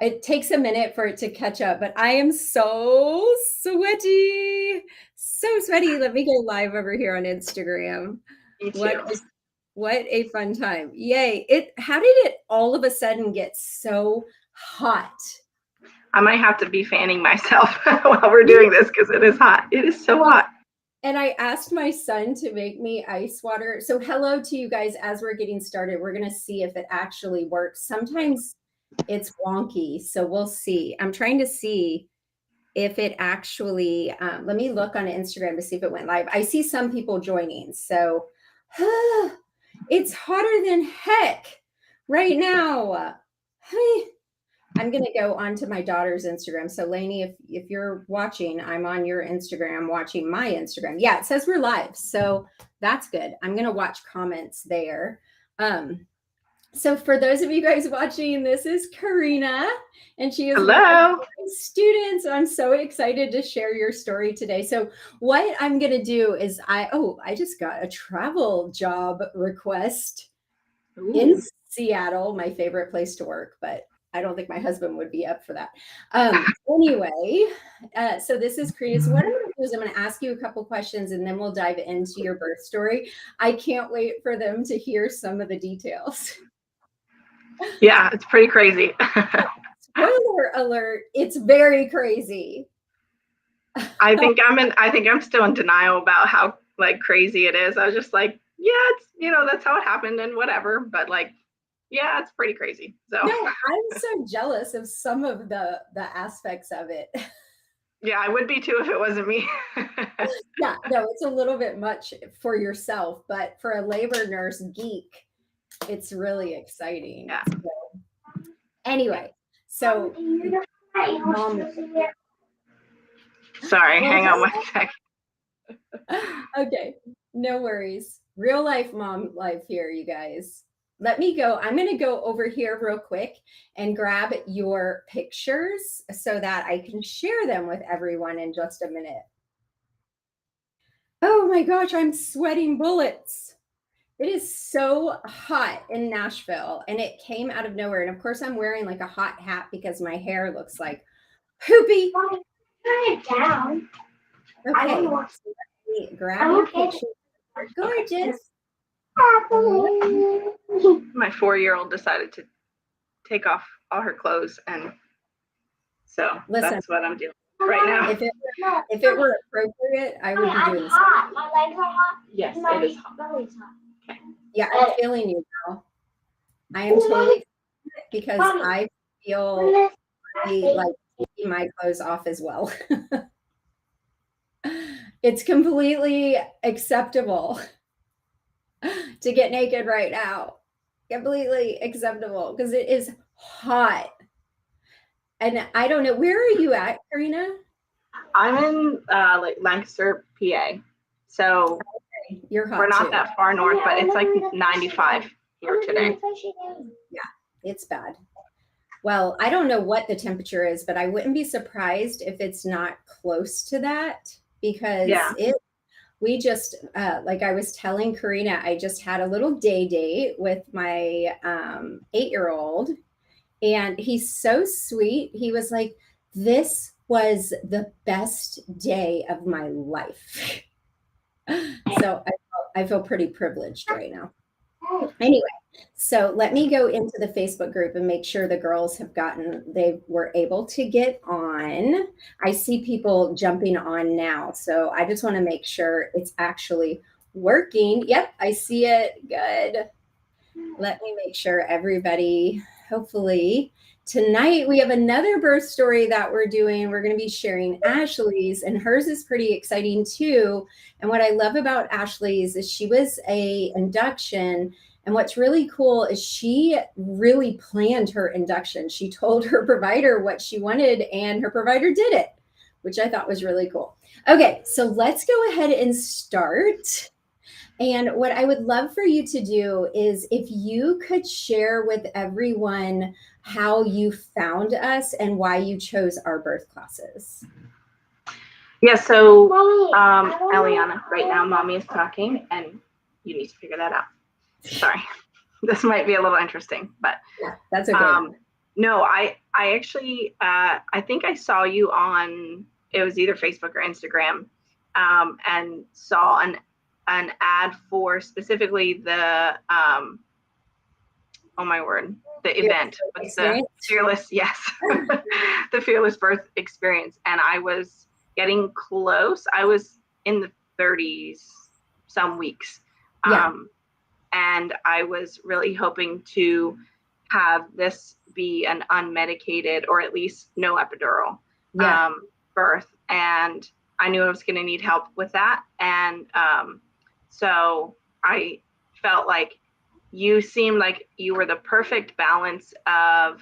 It takes a minute for it to catch up, but I am so sweaty. So sweaty. Let me go live over here on Instagram. Me What too. what a fun time. Yay. How did it all of a sudden get so hot? I might have to be fanning myself while we're doing this because it is hot. It is so hot. And I asked my son to make me ice water. So hello to you guys as we're getting started. We're going to see if it actually works. Sometimes it's wonky, so we'll see. I'm trying to see if it actually, let me look on Instagram to see if it went live. I see some people joining. So it's hotter than heck right now. I'm going to go onto my daughter's Instagram. So Lainey, if you're watching, I'm on your Instagram watching my Instagram. Yeah, it says we're live. So that's good. I'm going to watch comments there. So for those of you guys watching, this is Carina, and she is Hello. one of my students. I'm so excited to share your story today. So what I'm going to do is I just got a travel job request in Seattle, my favorite place to work, but I don't think my husband would be up for that. Anyway, so this is Carina. So what I'm going to do is I'm going to ask you a couple questions and then we'll dive into your birth story. I can't wait for them to hear some of the details. Yeah, it's pretty crazy. Spoiler alert, it's very crazy. I think I'm still in denial about how like crazy it is. I was just like, yeah, it's that's how it happened and whatever. But like, yeah, it's pretty crazy. So no, I'm so jealous of some of the aspects of it. Yeah, I would be too if it wasn't me. Yeah, no, it's a little bit much for yourself, but for a labor nurse geek, it's really exciting. Yeah. So, anyway, so sorry, hang on 1 second. Okay, no worries. Real life mom life here, you guys. Let me go. I'm going to go over here real quick and grab your pictures so that I can share them with everyone in just a minute. Oh my gosh, I'm sweating bullets. It is so hot in Nashville and it came out of nowhere. And of course, I'm wearing like a hot hat because my hair looks like poopy. Turn it down. Okay, so grab your picture. Gorgeous. My 4-year-old decided to take off all her clothes, and so that's what I'm doing right now. If it were appropriate, I would be doing this. My legs are hot. Yes, it is hot. Belly's hot. Okay. Yeah, I'm feeling you now. I am totally because I feel like taking my clothes off as well. It's completely acceptable to get naked right now. Completely acceptable because it is hot. And I don't know, where are you at, Carina? I'm in like Lancaster, PA. So you're hot. We're not that far north, but it's like 95 here today. Yeah, it's bad. Well, I don't know what the temperature is, but I wouldn't be surprised if it's not close to that because we just, like I was telling Carina, I just had a little day date with my 8-year-old and he's so sweet. He was like, this was the best day of my life. So I feel pretty privileged right now. Anyway, so let me go into the Facebook group and make sure the girls they were able to get on. I see people jumping on now. So I just want to make sure it's actually working. Yep, I see it. Good. Let me make sure everybody, hopefully. Tonight, we have another birth story that we're doing. We're going to be sharing Ashley's, and hers is pretty exciting too. And what I love about Ashley's is she was an induction. And what's really cool is she really planned her induction. She told her provider what she wanted, and her provider did it, which I thought was really cool. Okay, so let's go ahead and start. And what I would love for you to do is if you could share with everyone how you found us and why you chose our birth classes. Yeah, so Eliana, right now mommy is talking and you need to figure that out. Sorry. This might be a little interesting, but yeah, that's okay. No, I actually, I think I saw you on, it was either Facebook or Instagram, and saw an ad for specifically the, oh my word, the event. What's the Fearless? Yes, the Fearless Birth Experience. And I was getting close. I was in the 30s some weeks. Yeah. And I was really hoping to have this be an unmedicated or at least no epidural birth. And I knew I was going to need help with that. And so I felt like you seemed like you were the perfect balance of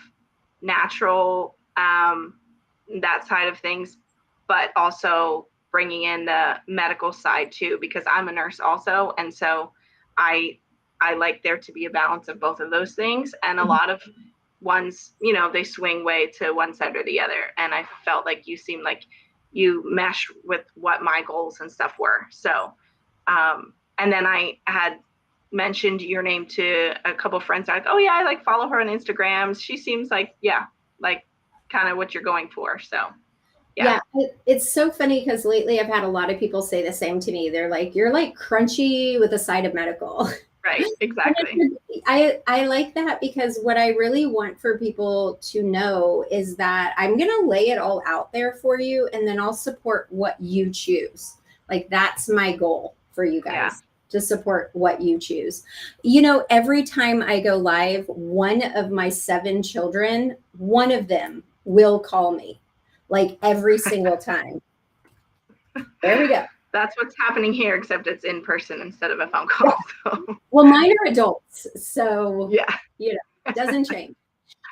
natural, that side of things, but also bringing in the medical side too, because I'm a nurse also. And so I like there to be a balance of both of those things. And a lot of ones, you know, they swing way to one side or the other. And I felt like you seemed like you mesh with what my goals and stuff were. So, and then I had mentioned your name to a couple of friends. Like, oh yeah, I like follow her on Instagram. She seems like, yeah, like kind of what you're going for. So yeah, it's so funny because lately I've had a lot of people say the same to me. They're like, you're like crunchy with a side of medical. Right, exactly. I like that because what I really want for people to know is that I'm going to lay it all out there for you, and then I'll support what you choose. Like that's my goal for you guys, to support what you choose. You know, every time I go live, one of my 7 children, one of them will call me, like every single time. There we go. That's what's happening here, except it's in person instead of a phone call. So. Well, mine are adults, so yeah, you know, it doesn't change.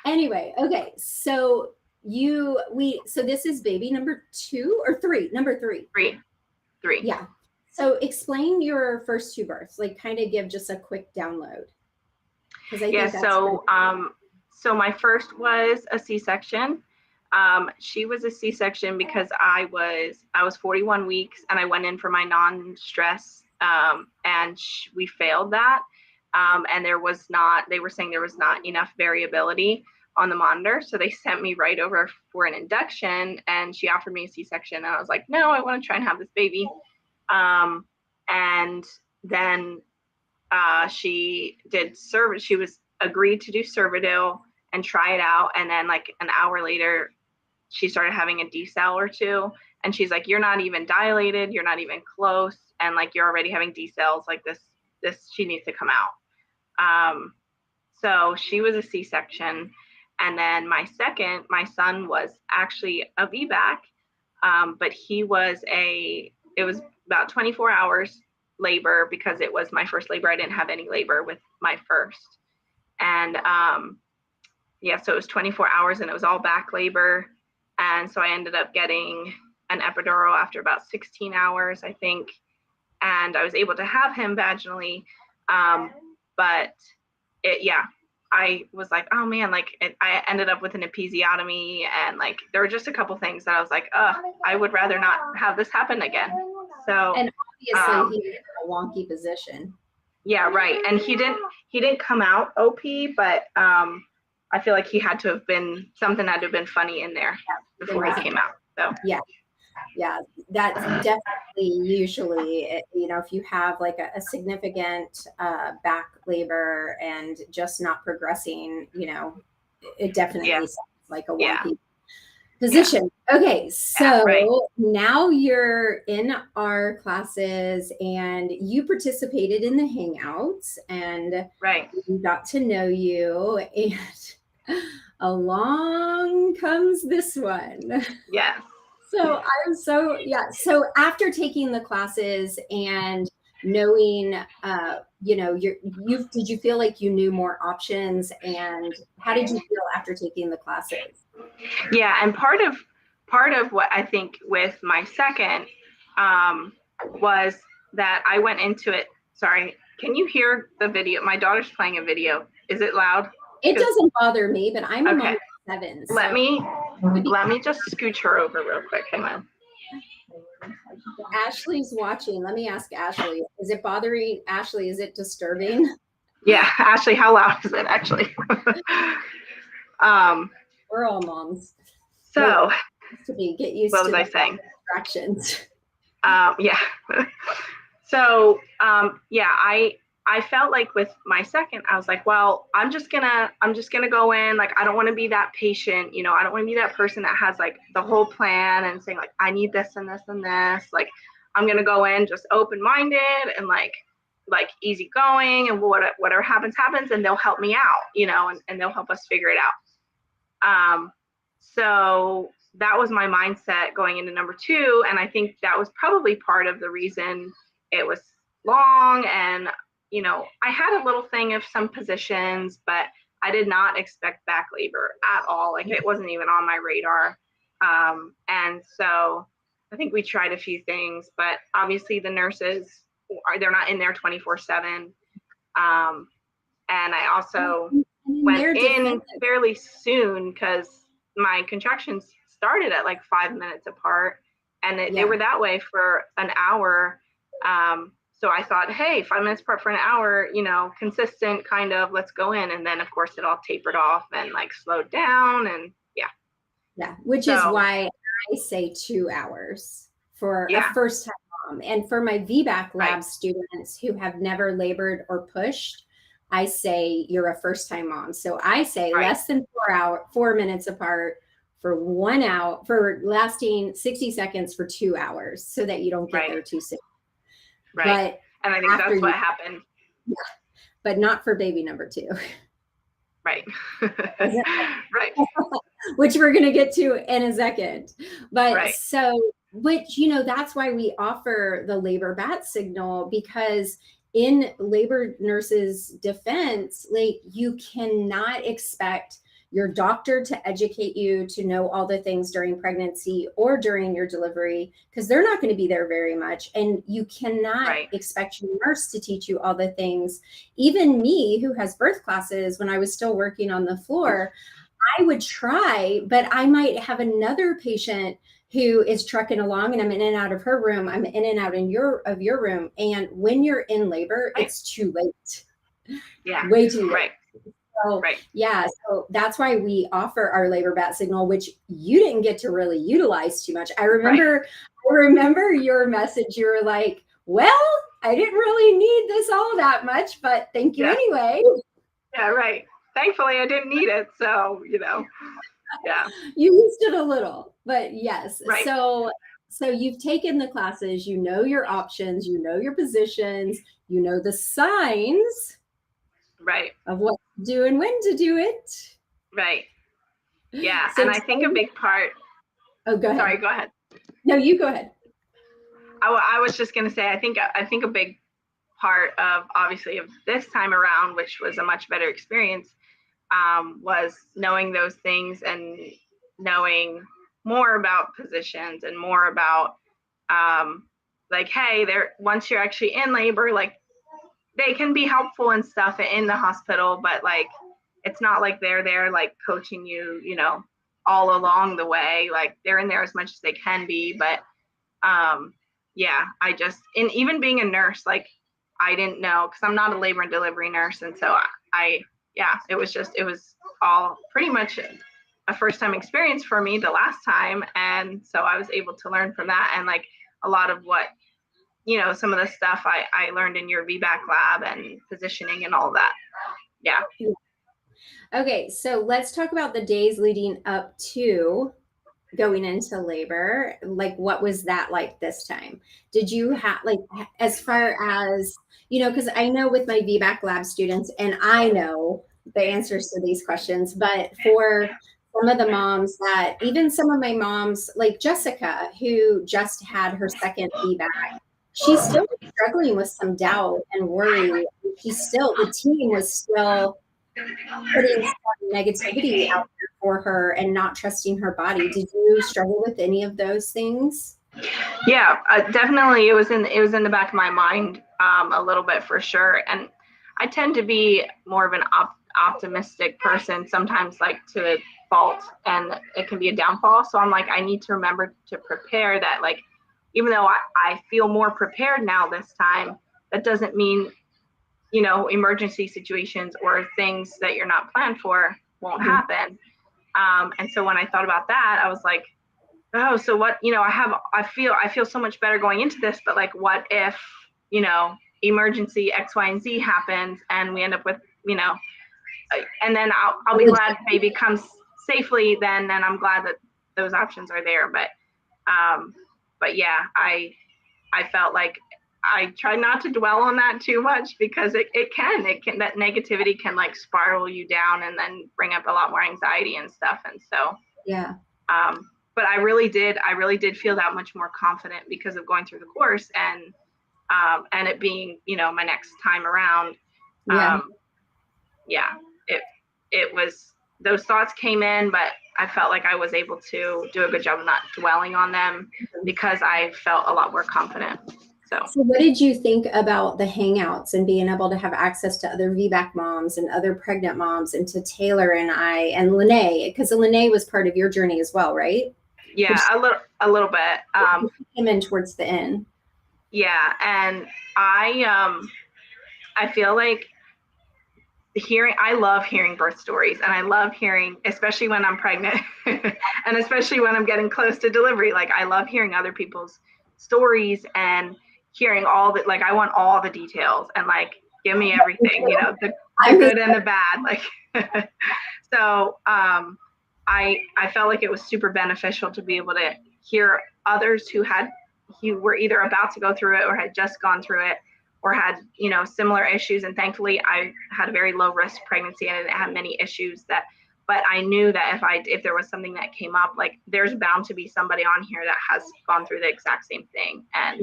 Anyway, okay, so so this is baby number 2 or 3? Number 3. 3. Yeah. So explain your first 2 births, like kind of give just a quick download. Because I think so my first was a C-section. She was a C-section because I was 41 weeks and I went in for my non-stress, and we failed that. And they were saying there was not enough variability on the monitor. So they sent me right over for an induction, and she offered me a C-section. And I was like, no, I want to try and have this baby. And then she was agreed to do Cervidil and try it out. And then like an hour later, she started having a decel or 2. And she's like, you're not even dilated. You're not even close. And like, you're already having decels. Like she needs to come out. So she was a C-section. And then my son was actually a VBAC. But it was about 24 hours labor because it was my first labor. I didn't have any labor with my first. And so it was 24 hours and it was all back labor. And so I ended up getting an epidural after about 16 hours, I think. And I was able to have him vaginally. But I was like, oh man, like I ended up with an episiotomy, and like there were just a couple things that I was like, I would rather not have this happen again. So and obviously he's in a wonky position. Yeah, right. And he didn't come out OP, but I feel like something had to have been funny in there before he came out. So yeah, that's definitely usually, you know, if you have like a significant back labor and just not progressing, you know, it definitely sounds like a wonky position. Okay, so now you're in our classes and you participated in the Hangouts, and we got to know you, and along comes this one. Yes. So so after taking the classes and knowing, you know, did you feel like you knew more options, and how did you feel after taking the classes? Yeah, and part of what I think with my second was that I went into it. Sorry, can you hear the video? My daughter's playing a video. Is it loud? It doesn't bother me, but I'm among 7. So. Let me just scooch her over real quick. Hang on. Ashley's watching. Let me ask Ashley. Is it bothering Ashley? Is it disturbing? Yeah, Ashley, how loud is it actually? We're all moms. So Get used what to was I saying? Distractions. Yeah. So yeah, I felt like with my second, I was like, well, I'm just gonna go in. Like, I don't want to be that patient, you know, I don't want to be that person that has like the whole plan and saying like, I need this and this and this. Like, I'm gonna go in just open-minded and like easygoing, and whatever happens, and they'll help me out, you know, and they'll help us figure it out. So that was my mindset going into number 2. And I think that was probably part of the reason it was long. And, you know, I had a little thing of some positions, but I did not expect back labor at all. Like, it wasn't even on my radar. And so I think we tried a few things, but obviously the nurses they're not in there 24/7. And I also went in fairly soon because my contractions started at like 5 minutes apart, and they were that way for an hour. So I thought, hey, 5 minutes apart for an hour, you know, consistent kind of, let's go in. And then of course it all tapered off and like slowed down, and yeah, which is why I say 2 hours for a first time mom. And for my VBAC lab students who have never labored or pushed, I say you're a first time mom. So I say less than 4 minutes apart for 1 hour, for lasting 60 seconds for 2 hours, so that you don't get there too soon. Right. But and I think that's what happened. Yeah, but not for baby number 2. Right. Right. Which we're going to get to in a second. But so, which, you know, that's why we offer the labor bat signal, because in labor nurses' defense, like, you cannot expect your doctor to educate you to know all the things during pregnancy or during your delivery, because they're not going to be there very much. And you cannot expect your nurse to teach you all the things. Even me, who has birth classes, when I was still working on the floor, I would try, but I might have another patient who is trucking along, and I'm in and out of her room. I'm in and out of your room. And when you're in labor, it's too late. Yeah. Way too late. Right. So, yeah, so that's why we offer our labor bat signal, which you didn't get to really utilize too much. I remember your message. You were like, well, I didn't really need this all that much, but thank you anyway. Yeah, right. Thankfully, I didn't need it. So, you know, you used it a little, but yes. Right. So you've taken the classes, you know your options, you know your positions, you know the signs of what to do and when to do it. Right. Yeah. So and I think a big part. Oh, go ahead. Sorry, go ahead. No, you go ahead. I was just going to say, I think a big part of, obviously, of this time around, which was a much better experience, was knowing those things and knowing more about positions and more about, like, hey, once you're actually in labor, like, they can be helpful and stuff in the hospital, but like, it's not like they're there like coaching you, you know, all along the way. Like, they're in there as much as they can be, but and even being a nurse, like, I didn't know, because I'm not a labor and delivery nurse, and so it was all pretty much a first time experience for me the last time, and so I was able to learn from that, and like a lot of what, you know, some of the stuff I learned in your VBAC lab and positioning and all that. Yeah. Okay, so let's talk about the days leading up to going into labor. Like, what was that like this time? Did you have, like, as far as, you know, because I know with my VBAC lab students, and I know the answers to these questions, but for some of the moms that, even some of my moms, like Jessica, who just had her second VBAC, she's still struggling with some doubt and worry. The team was still putting some negativity out there for her and not trusting her body. Did you struggle with any of those things? Yeah, definitely. It was in the back of my mind a little bit, for sure. And I tend to be more of an optimistic person, sometimes, like, to a fault, and it can be a downfall. So I'm like, I need to remember to prepare that, like, even though I feel more prepared now this time, that doesn't mean, you know, emergency situations or things that you're not planned for won't happen. And so when I thought about that, I was like, oh, so what, I feel so much better going into this, but like, what if, emergency X, Y, and Z happens and we end up with, and then I'll be glad baby comes safely then, and I'm glad that those options are there. But yeah, I felt like I try not to dwell on that too much, because it can, that negativity can like spiral you down and then bring up a lot more anxiety and stuff. And so, yeah. But I really did feel that much more confident because of going through the course and it being, my next time around. It was, those thoughts came in, but I felt like I was able to do a good job of not dwelling on them because I felt a lot more confident. So what did you think about the hangouts and being able to have access to other VBAC moms and other pregnant moms, and to Taylor and I and Lene, because Lene was part of your journey as well, right? Yeah, a little bit. Came in towards the end. Yeah, and I feel like I love hearing birth stories, and I love hearing, especially when I'm pregnant and especially when I'm getting close to delivery. Like, I love hearing other people's stories and hearing all that. Like, I want all the details and like, give me everything, the good and the bad. Like, so I felt like it was super beneficial to be able to hear others who were either about to go through it or had just gone through it, or had, similar issues. And thankfully I had a very low risk pregnancy and I didn't have many issues but I knew that if there was something that came up, like, there's bound to be somebody on here that has gone through the exact same thing. And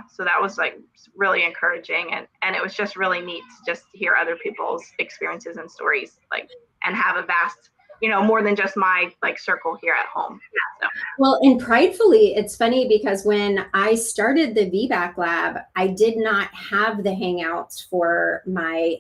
so that was like really encouraging, and it was just really neat to just hear other people's experiences and stories, like, and have a vast, more than just my like circle here at home. So. Well, and pridefully, it's funny because when I started the VBAC lab, I did not have the hangouts for my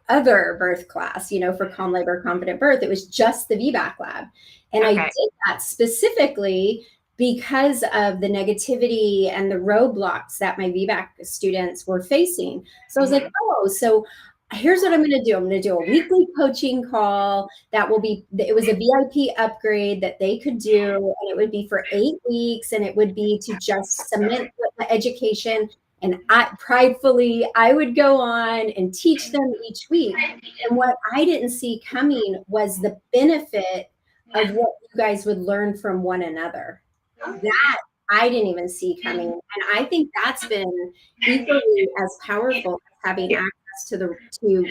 other birth class, for calm labor, confident birth. It was just the VBAC lab. And I did that specifically because of the negativity and the roadblocks that my VBAC students were facing. So I was like, oh, so here's what I'm going to do. I'm going to do a weekly coaching call it was a VIP upgrade that they could do. And it would be for 8 weeks. And it would be to just cement the education. And pridefully, I would go on and teach them each week. And what I didn't see coming was the benefit of what you guys would learn from one another. That I didn't even see coming. And I think that's been equally as powerful as having access to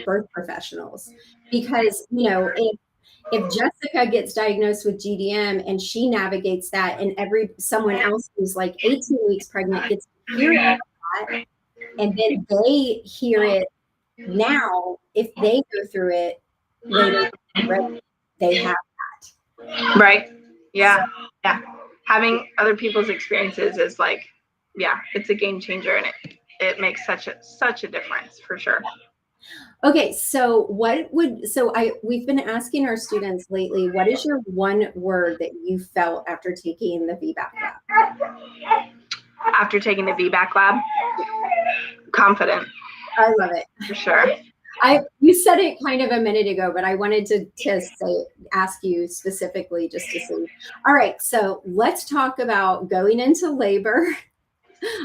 birth professionals. Because, if Jessica gets diagnosed with GDM and she navigates that, and someone else who's like 18 weeks pregnant gets to hear that, and then they hear it now, if they go through it later, they have that. Right. Yeah. So, yeah. Having other people's experiences is like, it's a game changer, and it makes such a difference for sure. Okay, so we've been asking our students lately, what is your one word that you felt after taking the VBAC lab? After taking the VBAC lab? Confident. I love it. For sure. You said it kind of a minute ago, but I wanted to ask you specifically just to see. All right, so let's talk about going into labor.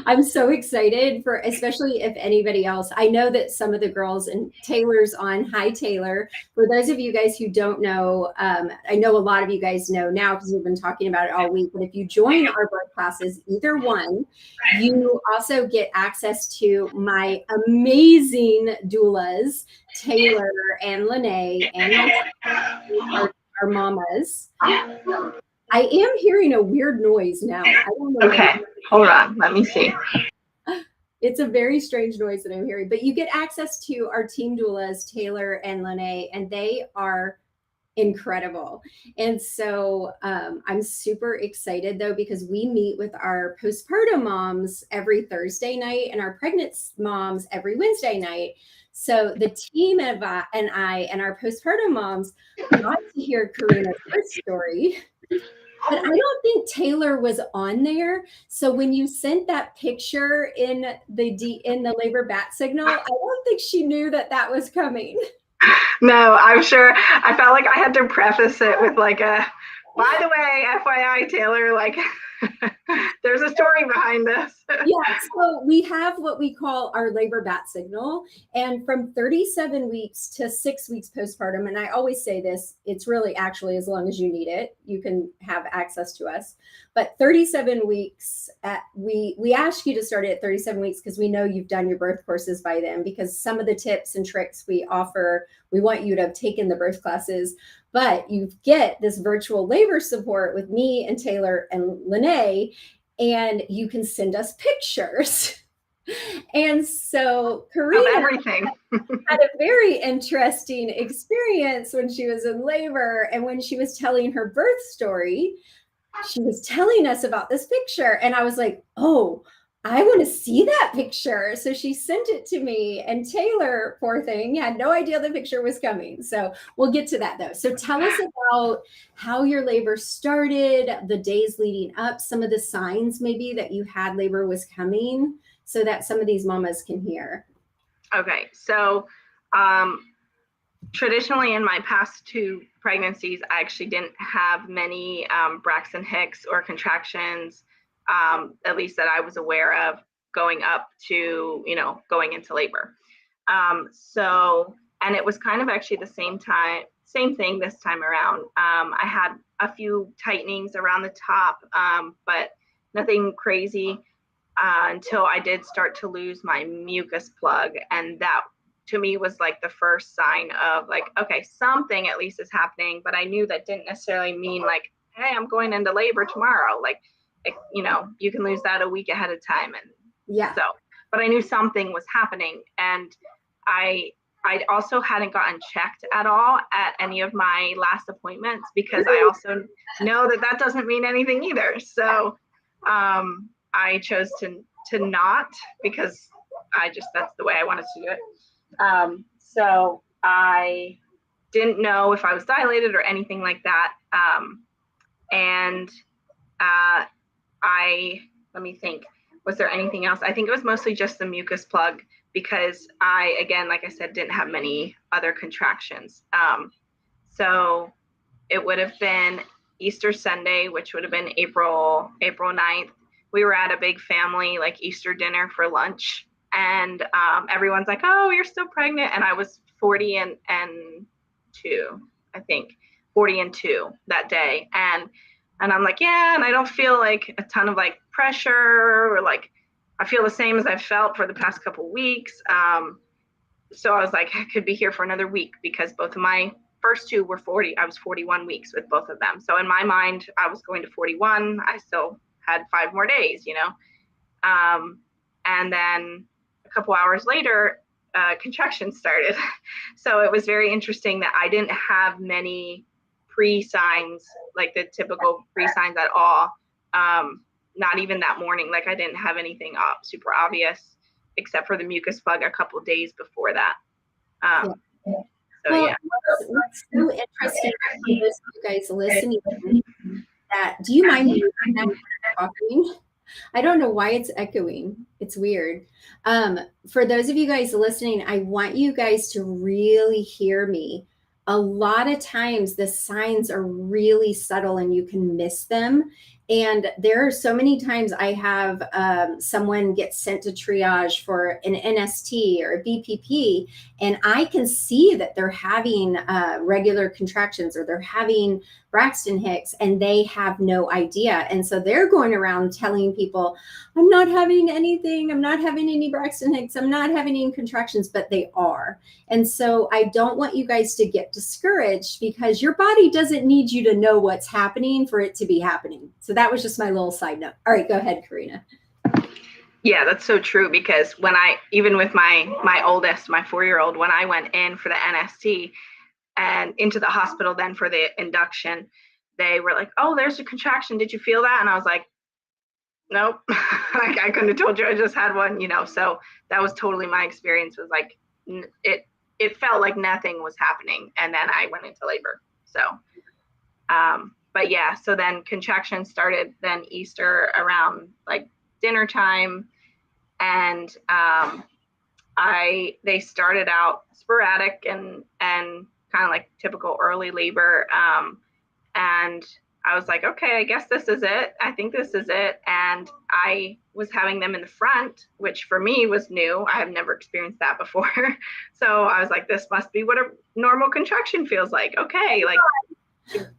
I'm so excited especially if anybody else. I know that some of the girls, and Taylor's on. Hi, Taylor. For those of you guys who don't know, I know a lot of you guys know now because we've been talking about it all week, but if you join our birth classes, either one, you also get access to my amazing doulas, Taylor and Lene, and our mamas. I am hearing a weird noise now. I don't know. Okay, hold on. Let me see. It's a very strange noise that I'm hearing, but you get access to our team doulas, Taylor and Lene, and they are incredible. And so I'm super excited though, because we meet with our postpartum moms every Thursday night and our pregnant moms every Wednesday night. So the team and I and our postpartum moms got to hear Carina's birth story. But I don't think Taylor was on there. So when you sent that picture in the labor bat signal, I don't think she knew that was coming. No, I'm sure. I felt like I had to preface it with like a, by the way, FYI, Taylor, like there's a story behind this. Yeah, so we have what we call our labor bat signal. And from 37 weeks to 6 weeks postpartum, and I always say this, it's really actually as long as you need it, you can have access to us. But 37 weeks, we ask you to start it at 37 weeks because we know you've done your birth courses by then, because some of the tips and tricks we offer, we want you to have taken the birth classes, but you get this virtual labor support with me and Taylor and Lene, and you can send us pictures. And so Carina everything had a very interesting experience when she was in labor, and when she was telling her birth story, she was telling us about this picture, and I was like, oh, I want to see that picture. So she sent it to me, and Taylor, poor thing, had no idea the picture was coming. So we'll get to that though. So tell us about how your labor started, the days leading up, some of the signs maybe that you had labor was coming, so that some of these mamas can hear. Okay, so traditionally in my past 2 pregnancies, I actually didn't have many Braxton Hicks or contractions, at least that I was aware of, going up to, going into labor. And it was kind of actually the same thing this time around. I had a few tightenings around the top, but nothing crazy until I did start to lose my mucus plug. And that to me was like the first sign of like, okay, something at least is happening, but I knew that didn't necessarily mean like, hey, I'm going into labor tomorrow. Like, you can lose that a week ahead of time. And yeah, so, but I knew something was happening. And I also hadn't gotten checked at all at any of my last appointments, because I also know that doesn't mean anything either. So I chose to not, because that's the way I wanted to do it. So I didn't know if I was dilated or anything like that. Let me think, was there anything else? I think it was mostly just the mucus plug, because again, like I said, didn't have many other contractions. So it would have been Easter Sunday, which would have been April 9th. We were at a big family like Easter dinner for lunch, and everyone's like, oh, you're still pregnant. And I was 40 and 2, I think 40 and 2 that day. And I'm like, yeah, and I don't feel like a ton of like pressure, or like I feel the same as I've felt for the past couple of weeks. So I was like, I could be here for another week, because both of my first 2 were 40. I was 41 weeks with both of them. So in my mind, I was going to 41. I still had 5 more days, and then a couple hours later, contractions started. So it was very interesting that I didn't have many pre-signs, like the typical pre-signs at all. Not even that morning. Like I didn't have anything super obvious, except for the mucus plug a couple days before that. So well, yeah. What's so interesting for those of you guys listening, that do you mind me talking? I don't know why it's echoing. It's weird. For those of you guys listening, I want you guys to really hear me. A lot of times the signs are really subtle and you can miss them. And there are so many times I have someone get sent to triage for an NST or a BPP, and I can see that they're having regular contractions, or they're having Braxton Hicks, and they have no idea. And so they're going around telling people, I'm not having anything. I'm not having any Braxton Hicks. I'm not having any contractions, but they are. And so I don't want you guys to get discouraged, because your body doesn't need you to know what's happening for it to be happening. So that was just my little side note. All right, go ahead, Carina. Yeah, that's so true, because when even with my oldest, my 4-year-old, when I went in for the NST and into the hospital then for the induction, they were like, oh, there's a contraction. Did you feel that? And I was like, nope. Like I couldn't have told you I just had one, so that was totally my experience. Was like, it felt like nothing was happening. And then I went into labor. So, but yeah, so then contractions started then Easter around like dinner time. And they started out sporadic and kind of like typical early labor. And I was like, okay, I guess this is it. I think this is it. And I was having them in the front, which for me was new. I have never experienced that before. So I was like, this must be what a normal contraction feels like. Okay, like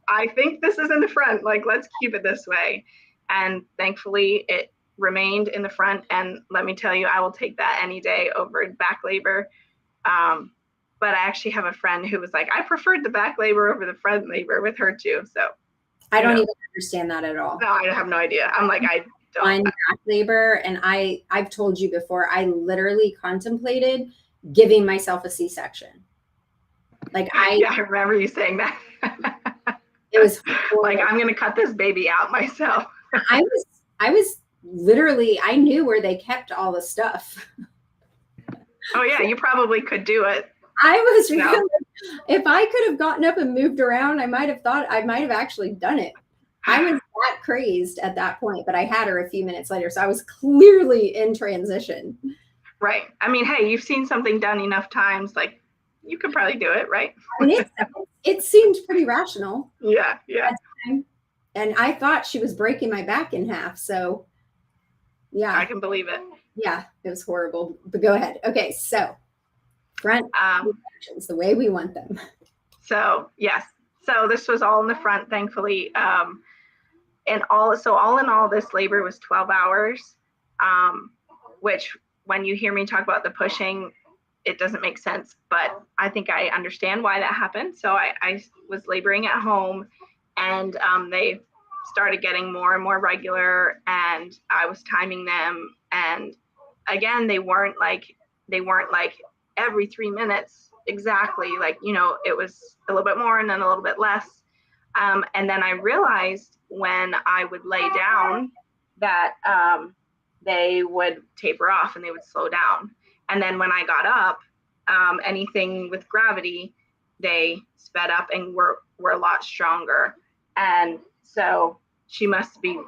I think this is in the front. Like, let's keep it this way. And thankfully it remained in the front. And let me tell you, I will take that any day over back labor. But I actually have a friend who was like, I preferred the back labor over the front labor with her too. So I don't even understand that at all. No, I have no idea. I'm like, I don't. Back labor, and I've told you before, I literally contemplated giving myself a C-section. Like I remember you saying that. It was like, I'm gonna cut this baby out myself. I was literally, I knew where they kept all the stuff. Oh yeah, you probably could do it. I was really, if I could have gotten up and moved around, I might have actually done it. I was that crazed at that point, but I had her a few minutes later. So I was clearly in transition. Right. I mean, hey, you've seen something done enough times, like you could probably do it, right? And it seemed pretty rational. Yeah. And I thought she was breaking my back in half. So yeah. I can believe it. Yeah, it was horrible. But go ahead. Okay, so front contractions, the way we want them. So yes. So this was all in the front, thankfully. And all in all, this labor was 12 hours, which when you hear me talk about the pushing, it doesn't make sense, but I think I understand why that happened. So I was laboring at home, and they started getting more and more regular, and I was timing them. And again, they weren't like every 3 minutes exactly. Like, it was a little bit more and then a little bit less. And then I realized when I would lay down that they would taper off and they would slow down. And then when I got up, anything with gravity, they sped up and were a lot stronger. And so she must be,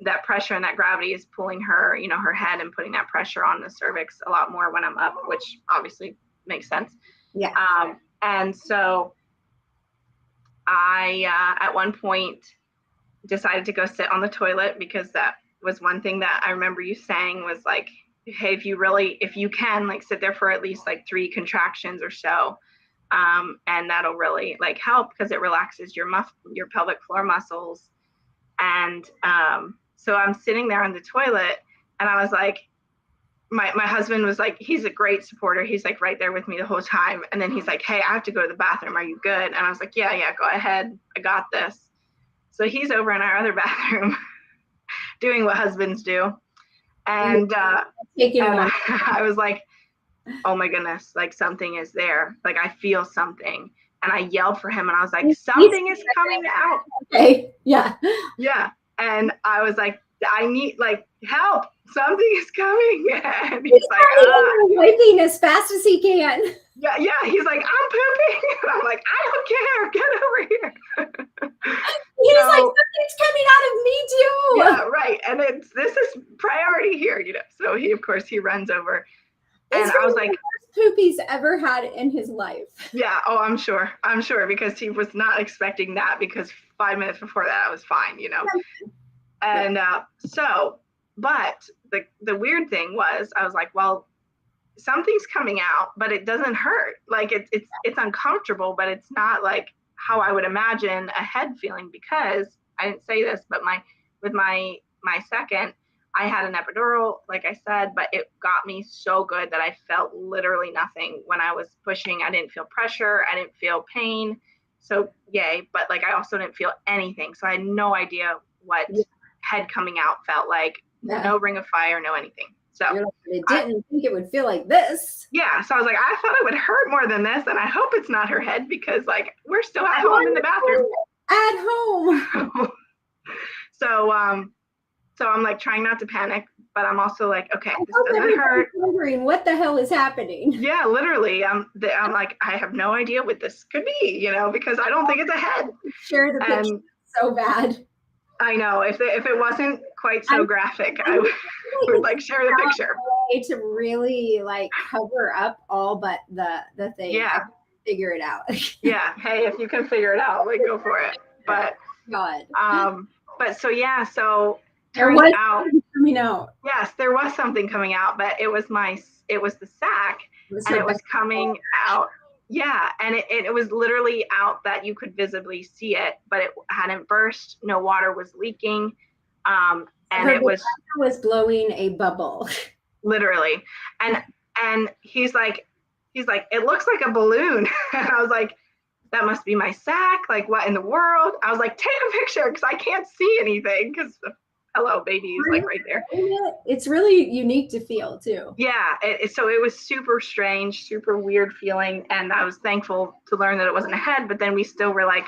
that pressure and that gravity is pulling her, her head and putting that pressure on the cervix a lot more when I'm up, which obviously makes sense. Yeah. And so I, at one point, decided to go sit on the toilet, because that was one thing that I remember you saying was like, hey, if you can, like, sit there for at least like 3 contractions or so. And that'll really like help, because it relaxes your pelvic floor muscles. And so I'm sitting there on the toilet, and I was like, my husband was like, he's a great supporter. He's like right there with me the whole time. And then he's like, hey, I have to go to the bathroom. Are you good? And I was like, yeah, go ahead. I got this. So he's over in our other bathroom doing what husbands do. And I was like, oh my goodness, like something is there. Like I feel something. And I yelled for him, and I was like, something is coming out. Okay. Yeah. Yeah. And I was like, I need like help. Something is coming. And he's like, wiping as fast as he can. Yeah. He's like, I'm pooping. And I'm like, I don't care. Get over here. He's like, something's coming out of me too. Yeah, right. And this is priority here, So he runs over. And I was like, poop he's ever had in his life. Yeah. Oh, I'm sure, because he was not expecting that, because 5 minutes before that I was fine, And but the weird thing was, I was like, well, something's coming out, but it doesn't hurt. Like it's uncomfortable, but it's not like how I would imagine a head feeling, because I didn't say this, but with my second, I had an epidural, like I said, but it got me so good that I felt literally nothing when I was pushing. I didn't feel pressure. I didn't feel pain. So yay. But like, I also didn't feel anything. So I had no idea what head coming out felt like. Yeah. No ring of fire, no anything. So I didn't think it would feel like this. Yeah. So I was like, I thought it would hurt more than this. And I hope it's not her head, because like, we're still at home in the bathroom. At home. So I'm like trying not to panic, but I'm also like, okay, this doesn't hurt. Wondering what the hell is happening. Yeah, literally. I'm like, I have no idea what this could be, because I don't think it's a head. Share the picture so bad. I know. If it wasn't quite so graphic, I would like share the picture. Way to really like cover up all but the thing. Yeah. I figure it out. Yeah. Hey, if you can figure it out, like go for it. But God. but so yeah, so There turns was out coming out. yes, there was something coming out, but it was the sac, and it was coming out. Yeah, and it was literally out that you could visibly see it, but it hadn't burst. No water was leaking, and it was blowing a bubble. literally. And he's like, it looks like a balloon, and I was like, that must be my sac. Like, what in the world? I was like, take a picture because I can't see anything because hello, baby is like right there. It's really unique to feel too. Yeah. So it was super strange, super weird feeling. And I was thankful to learn that it wasn't a head, but then we still were like,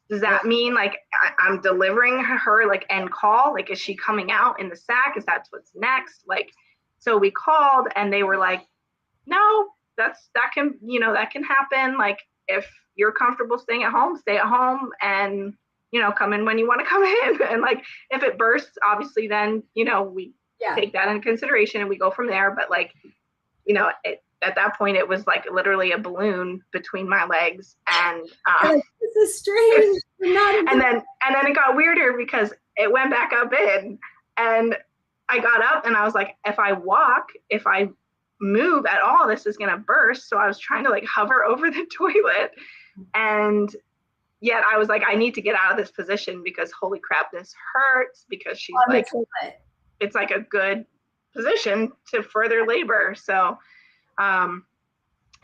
does that mean like I'm delivering her like end call? Like, is she coming out in the sack? Is that what's next? Like, so we called and they were like, no, that can happen. Like, if you're comfortable staying at home, stay at home, and come in when you want to come in. And like, if it bursts, obviously then we take that into consideration and we go from there. But like, at that point it was like literally a balloon between my legs, and this is strange. and then it got weirder because it went back up in, and I got up and I was like, if I move at all, this is gonna burst. So I was trying to like hover over the toilet, and yet I was like, I need to get out of this position because holy crap, this hurts, because she's like, it's like a good position to further labor. So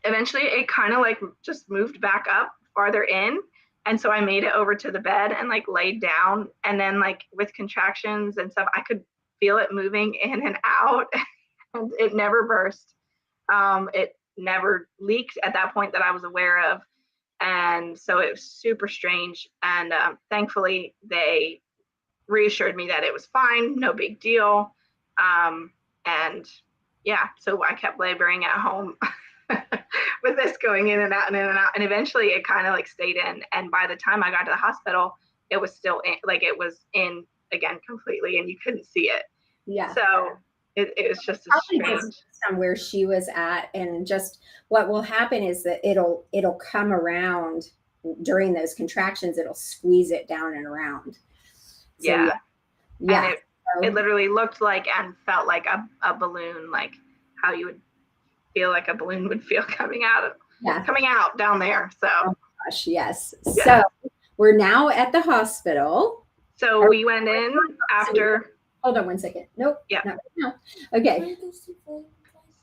eventually it kind of like just moved back up farther in. And so I made it over to the bed and like laid down, and then like with contractions and stuff, I could feel it moving in and out. And it never burst. It never leaked at that point that I was aware of. And so it was super strange. And thankfully, they reassured me that it was fine, no big deal. And yeah, so I kept laboring at home with this going in and out and in and out. And eventually it kind of like stayed in. And by the time I got to the hospital, it was still in, like it was in again completely, and you couldn't see it. Yeah. So it was just a strange. Just on where she was at, and just what will happen is that it'll come around during those contractions. It'll squeeze it down and around. So, yeah. And it literally looked like and felt like a balloon, like how you would feel like a balloon would feel coming out down there. So oh gosh, yes. Yeah. So we're now at the hospital. So we went in after. Hold on one second. Nope. Yeah. Not right now. Okay.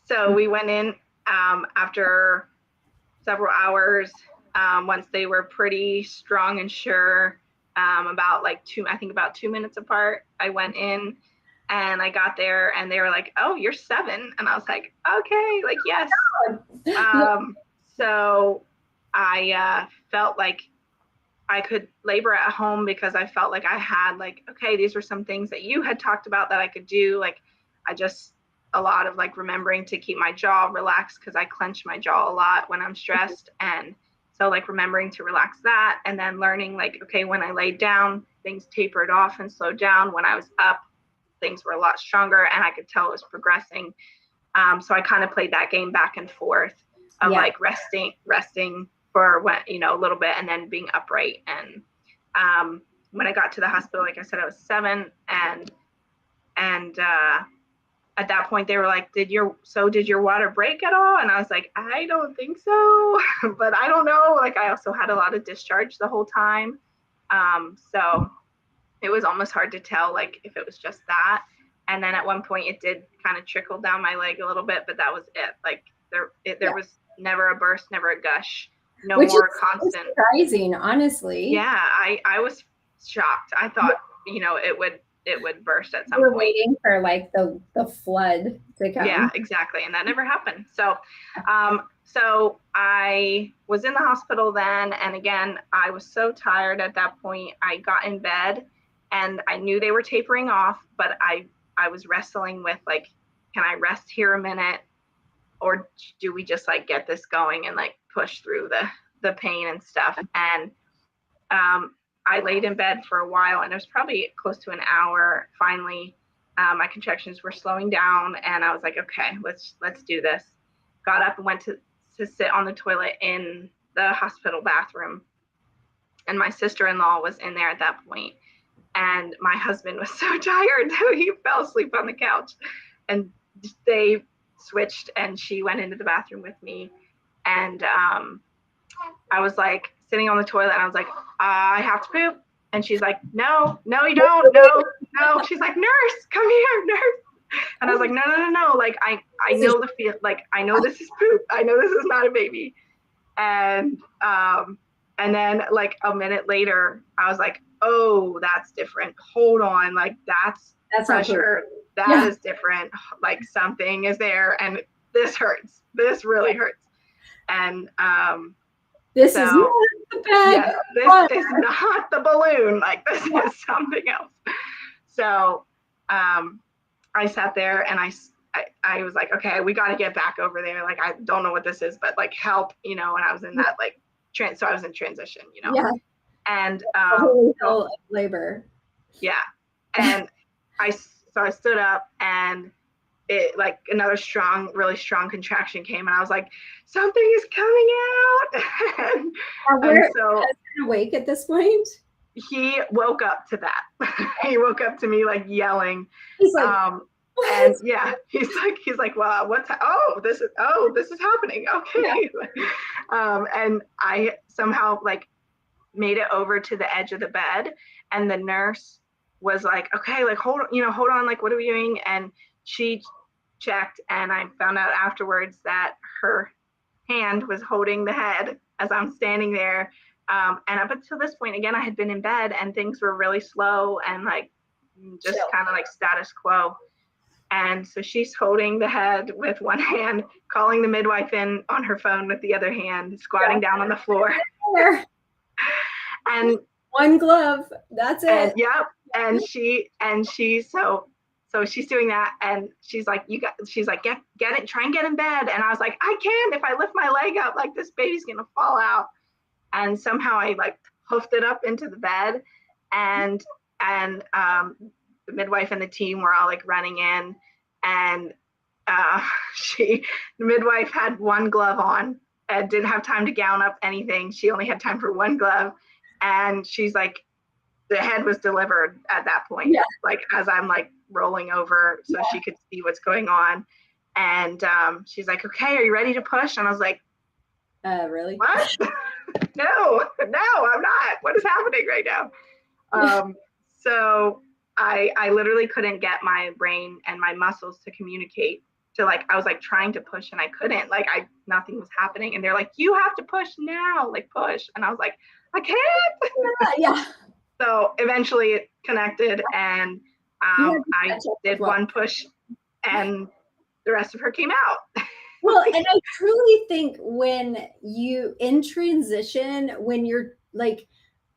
So we went in after several hours. Once they were pretty strong and sure, about 2 minutes apart, I went in and I got there and they were like, "Oh, you're 7." And I was like, "Okay, like, yes." So I felt like I could labor at home because I felt like I had like, okay, these were some things that you had talked about that I could do. Like, a lot of like remembering to keep my jaw relaxed because I clench my jaw a lot when I'm stressed. And so like remembering to relax that, and then learning like, okay, when I laid down, things tapered off and slowed down. When I was up, things were a lot stronger and I could tell it was progressing. So I kind of played that game back and forth of like resting for a little bit and then being upright. And when I got to the hospital, like I said, I was 7, and at that point they were like, did your water break at all? And I was like, I don't think so. But I don't know. Like, I also had a lot of discharge the whole time. So it was almost hard to tell like if it was just that. And then at one point it did kind of trickle down my leg a little bit, but that was it. Like there was never a burst, never a gush. No Which more is constant. Surprising, honestly. Yeah, I was shocked. I thought, it would burst at some We're point. waiting for like the flood to come. Yeah, exactly. And that never happened. So so I was in the hospital then, and again, I was so tired at that point. I got in bed and I knew they were tapering off, but I was wrestling with like, can I rest here a minute? Or do we just like get this going and like push through the pain and stuff? And I laid in bed for a while, and it was probably close to an hour. Finally, my contractions were slowing down, and I was like, okay, let's do this. Got up and went to sit on the toilet in the hospital bathroom, and my sister-in-law was in there at that point, and my husband was so tired that he fell asleep on the couch, and they switched, and she went into the bathroom with me, and I was like sitting on the toilet, and I was like, I have to poop. And she's like, no, you don't. No. She's like, nurse, come here, nurse. And I was like, no. Like, I know the feel, like, I know this is poop. I know this is not a baby. And then like a minute later, I was like, oh, that's different. Hold on. Like, that's pressure. That is different. Like, something is there, and this hurts. This really hurts. And this is not the bag. Yeah, this is not the balloon. Like, this is something else. So I sat there, and I was like, okay, we got to get back over there. Like, I don't know what this is, but like, help, you know. And I was in that like so I was in transition, you know. Yeah. And labor. Yeah. And I stood up, and it, like, another really strong contraction came, and I was like, something is coming out. and so awake at this point. He woke up to that. He woke up to me like yelling. He's like, and yeah, he's like, well, this is happening. Okay. And I somehow like made it over to the edge of the bed, and the nurse was like, okay, like, hold on, like, what are we doing? And she checked, and I found out afterwards that her hand was holding the head as I'm standing there. And up until this point, again, I had been in bed, and things were really slow and like just kind of like status quo. And so she's holding the head with one hand, calling the midwife in on her phone with the other hand, squatting down on the floor. And one glove, that's it. Yep. And so she's doing that, and she's like, get it, try and get in bed. And I was like, I can't. If I lift my leg up, like, this baby's gonna fall out. And somehow I like hoofed it up into the bed, and the midwife and the team were all like running in, and the midwife had one glove on and didn't have time to gown up anything. She only had time for one glove, and she's like, the head was delivered at that point, like, as I'm like rolling over so she could see what's going on. And she's like, okay, are you ready to push? And I was like, really? What? No, I'm not. What is happening right now? So I literally couldn't get my brain and my muscles to communicate to, like, I was like trying to push, and I couldn't, like, nothing was happening. And they're like, you have to push now, like, push. And I was like, I can't. Yeah. So eventually it connected, and I did one push, and the rest of her came out. Well, and I truly think when you in transition, when you're like,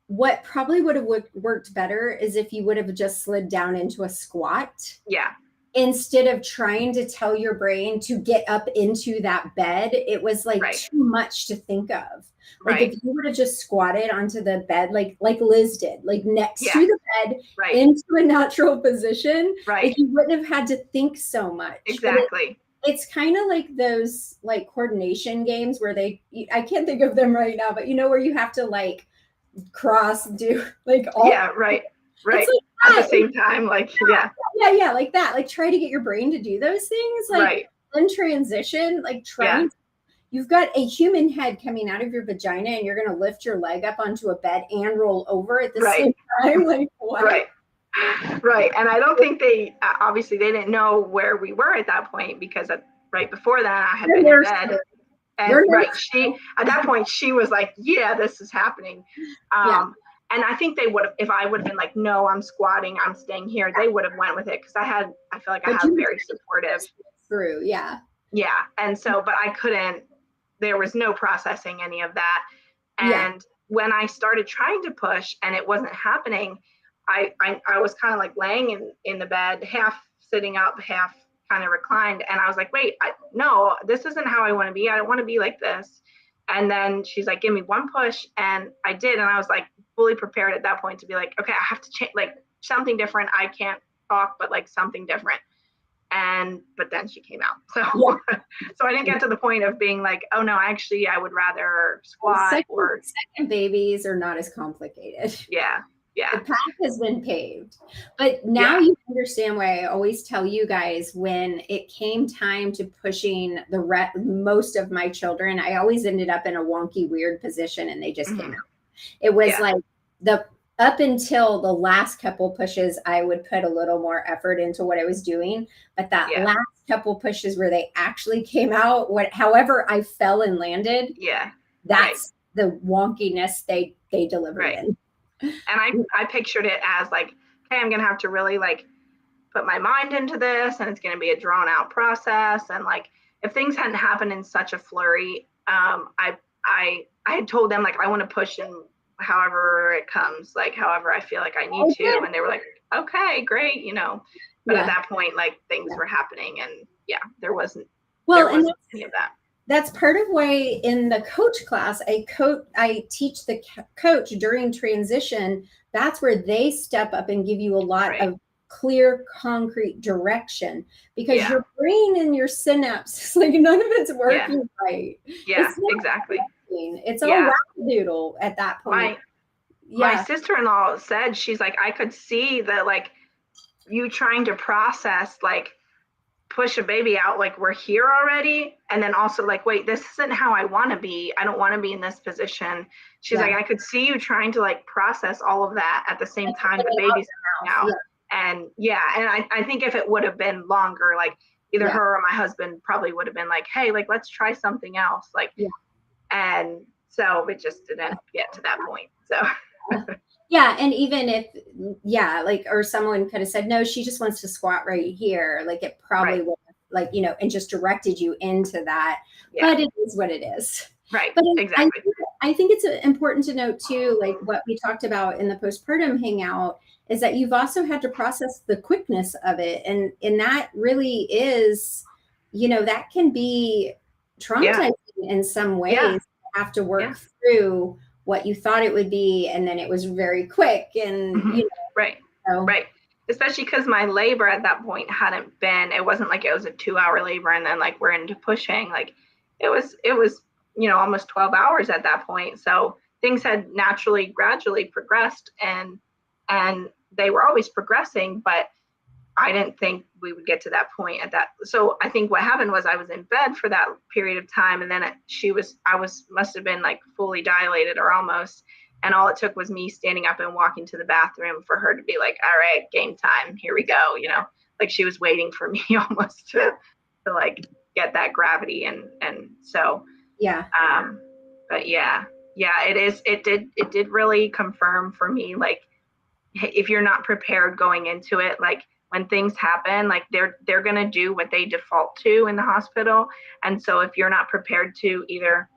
what probably would have worked better is if you would have just slid down into a squat. Yeah. Instead of trying to tell your brain to get up into that bed. It was like too much to think of. Like, if you would have just squatted onto the bed, like Liz did, like next to the bed, into a natural position, like, you wouldn't have had to think so much. Exactly. It's kind of like those like coordination games where I can't think of them right now, but you know, where you have to like do like all. Yeah, right. Like at the same time, like, yeah, like that. Like, try to get your brain to do those things. Like, in transition, like, you've got a human head coming out of your vagina, and you're going to lift your leg up onto a bed and roll over at the same time. Like, what? Right. And I don't think they didn't know where we were at that point, because right before that I had been in bed. And she, at that point, she was like, yeah, this is happening. And I think they would have, if I would have been like, no, I'm squatting, I'm staying here, they would have went with it, because I feel like I have very supportive. Through, yeah. And so, but I couldn't, there was no processing any of that. And when I started trying to push and it wasn't happening, I was kind of like laying in the bed, half sitting up, half kind of reclined. And I was like, wait, no, this isn't how I want to be. I don't want to be like this. And then she's like, give me one push. And I did. And I was like, fully prepared at that point to be like, okay, I have to change, like something different. I can't talk, but like something different. But then she came out. So, so I didn't get to the point of being like, oh no, actually I would rather squat second babies are not as complicated. Yeah. The path has been paved. But now you understand why I always tell you guys when it came time to pushing most of my children, I always ended up in a wonky, weird position and they just came out. It was like up until the last couple pushes, I would put a little more effort into what I was doing. But that last couple pushes where they actually came out, however I fell and landed, that's the wonkiness they delivered in. And I pictured it as like, okay, I'm going to have to really like put my mind into this, and it's going to be a drawn out process. And like, if things hadn't happened in such a flurry, I had told them like, I want to push in however it comes, like however I feel like I need to. And they were like, okay, great. You know, but at that point, like things were happening, and there wasn't any of that. That's part of why in the coach class, I teach the coach during transition. That's where they step up and give you a lot of clear, concrete direction, because your brain and your synapses, like none of it's working right. Yeah, exactly. Working. It's all wackadoodle at that point. My sister-in-law said, she's like, I could see that like you trying to process like push a baby out, like we're here already, and then also like, wait, this isn't how I want to be. I don't want to be in this position. She's like, I could see you trying to like process all of that at the same time the baby's out. And I think if it would have been longer, like either her or my husband probably would have been like, hey, like let's try something else, like and so it just didn't get to that point. So and even if like, or someone could have said, no, she just wants to squat right here, like it probably would have, like, you know, and just directed you into that. But it is what it is. But exactly. I think it's important to note too, like what we talked about in the postpartum hangout, is that you've also had to process the quickness of it, and that really is, you know, that can be traumatizing in some ways. You have to work through what you thought it would be, and then it was very quick, and you know, especially because my labor at that point hadn't been, it wasn't like it was a 2-hour labor and then like we're into pushing, like it was you know, almost 12 hours at that point. So things had naturally gradually progressed, and they were always progressing, but I didn't think we would get to that point at that. So I think what happened was I was in bed for that period of time, and then must have been like fully dilated or almost. And all it took was me standing up and walking to the bathroom for her to be like, all right, game time, here we go. You know, like she was waiting for me almost to like get that gravity. And so, but it did really confirm for me, like, if you're not prepared going into it, like when things happen, like they're going to do what they default to in the hospital. And so if you're not prepared to either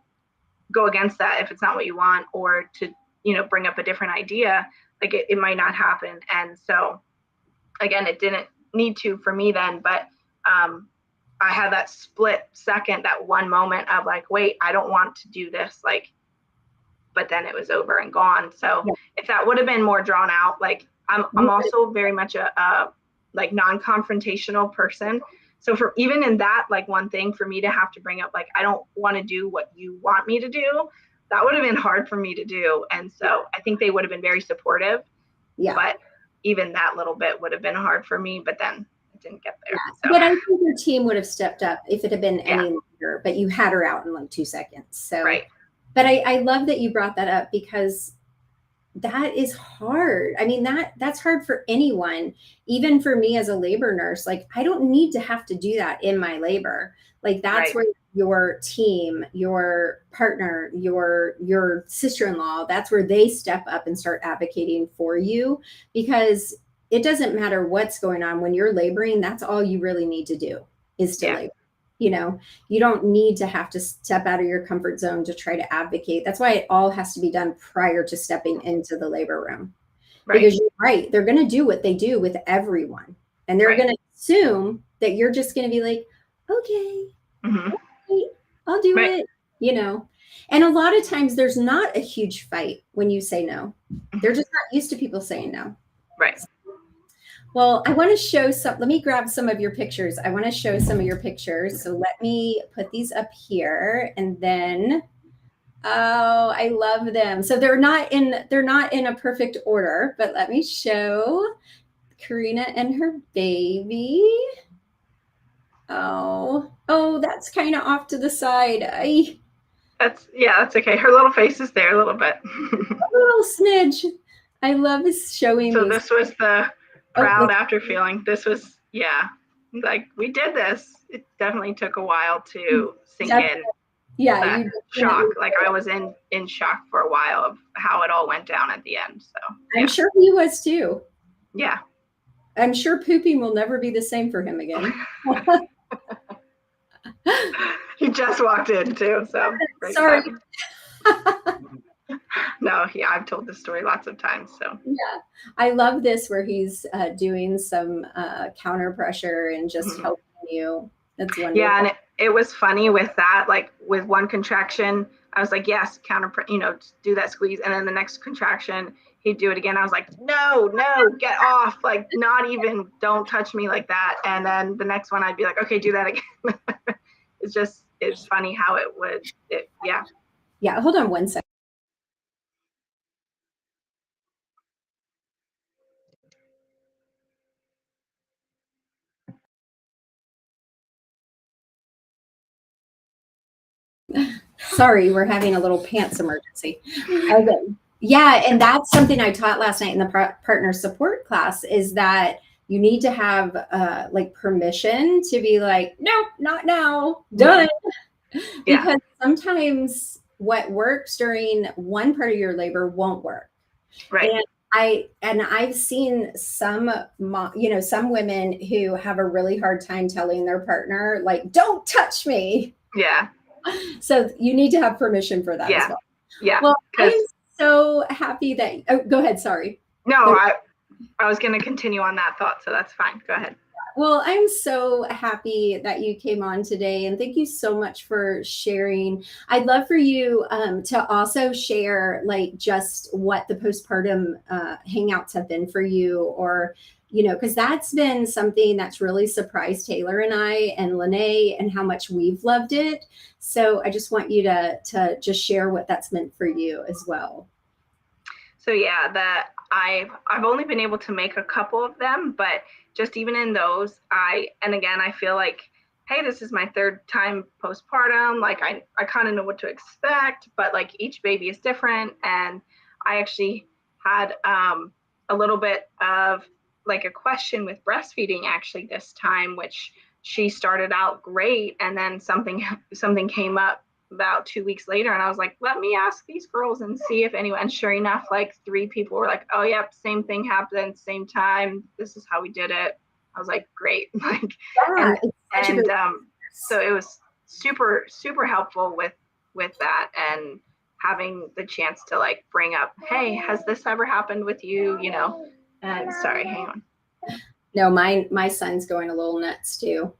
go against that, if it's not what you want, or to, you know, bring up a different idea, like it might not happen. And so again, it didn't need to for me then, but I had that split second, that one moment of like, wait, I don't want to do this. Like, but then it was over and gone. So if that would have been more drawn out, like I'm also very much a like non-confrontational person. So for even in that, like one thing for me to have to bring up, like, I don't want to do what you want me to do, that would have been hard for me to do. And so I think they would have been very supportive. But even that little bit would have been hard for me, but then it didn't get there. So. But I think your team would have stepped up if it had been any longer, but you had her out in like 2 seconds. So but I love that you brought that up, because that is hard. I mean, that's hard for anyone, even for me as a labor nurse. Like, I don't need to have to do that in my labor. Like, that's where your team, your partner, your sister-in-law, that's where they step up and start advocating for you, because it doesn't matter what's going on when you're laboring. That's all you really need to do is to labor. You know, you don't need to have to step out of your comfort zone to try to advocate. That's why it all has to be done prior to stepping into the labor room. Because you're right, they're going to do what they do with everyone. And they're going to assume that you're just going to be like, okay, okay, I'll do it, you know. And a lot of times there's not a huge fight when you say no. They're just not used to people saying no. Right. Well, I want to show some, let me grab some of your pictures. I want to show some of your pictures. So let me put these up here and then, oh, I love them. So they're not in a perfect order, but let me show Carina and her baby. Oh, that's kind of off to the side. That's okay. Her little face is there a little bit. A little smidge. I love showing so these. This was the proud after feeling. This was, like we did this. It definitely took a while to sink in. Yeah, shock. Like I was in shock for a while of how it all went down at the end. So I'm sure he was too. Yeah. I'm sure pooping will never be the same for him again. He just walked in too, so sorry. No, I've told this story lots of times. So yeah, I love this where he's doing some counter pressure and just helping you. That's wonderful. Yeah, and it was funny with that. Like with one contraction, I was like, yes, do that squeeze, and then the next contraction, he'd do it again. I was like, no, get off, like not even, don't touch me like that. And then the next one, I'd be like, okay, do that again. It's funny how it would. Yeah. Hold on one second. Sorry, we're having a little pants emergency. Okay. Yeah, and that's something I taught last night in the partner support class is that you need to have like permission to be like, nope, not now, done. Because sometimes what works during one part of your labor won't work. Right. And I've seen some women who have a really hard time telling their partner, like, don't touch me. Yeah. So you need to have permission for that as well. Yeah. Well, I'm so happy that, go ahead. Sorry. No, I was going to continue on that thought. So that's fine. Go ahead. Well, I'm so happy that you came on today, and thank you so much for sharing. I'd love for you to also share like just what the postpartum hangouts have been for you, or, because that's been something that's really surprised Taylor and I and Lene and how much we've loved it. So I just want you to just share what that's meant for you as well. So I've only been able to make a couple of them, but just even in those, I feel like, hey, this is my third time postpartum. Like I kind of know what to expect, but like each baby is different. And I actually had a little bit of like a question with breastfeeding actually this time, which she started out great. And then something came up about 2 weeks later, and I was like, let me ask these girls and see if anyone, and sure enough, like 3 people were like, oh yep, same thing happened, same time, this is how we did it. I was like, great. Like, so it was super, super helpful with that, and having the chance to like bring up, hey, has this ever happened with you? And sorry, hang on. No, my son's going a little nuts too.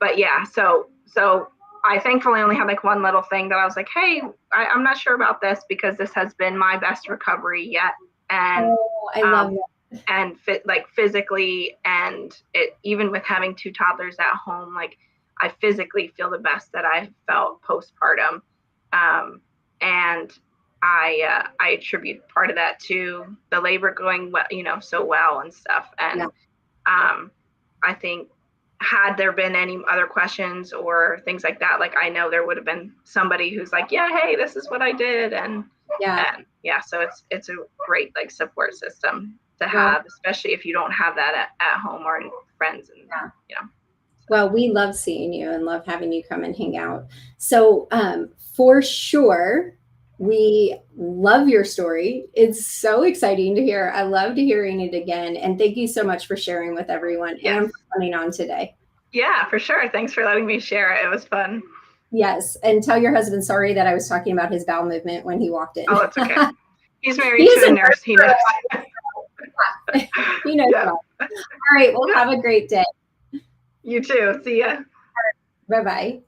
But yeah, so I thankfully only had like one little thing that I was like, hey, I'm not sure about this, because this has been my best recovery yet. And I love that. And physically, and it, even with having 2 toddlers at home, like I physically feel the best that I've felt postpartum. And I attribute part of that to the labor going well, so well and stuff. And I think, had there been any other questions or things like that, like I know there would have been somebody who's like, yeah, hey, this is what I did. And so it's a great like support system to have, especially if you don't have that at home or in friends. And Well, we love seeing you and love having you come and hang out. So for sure, we love your story. It's so exciting to hear. I loved hearing it again. And thank you so much for sharing with everyone and for coming on today. Yeah, for sure. Thanks for letting me share it. It was fun. Yes. And tell your husband sorry that I was talking about his bowel movement when he walked in. Oh, it's okay. He's married to a nurse. He knows. He knows. All right. Well, have a great day. You too. See ya. Bye-bye.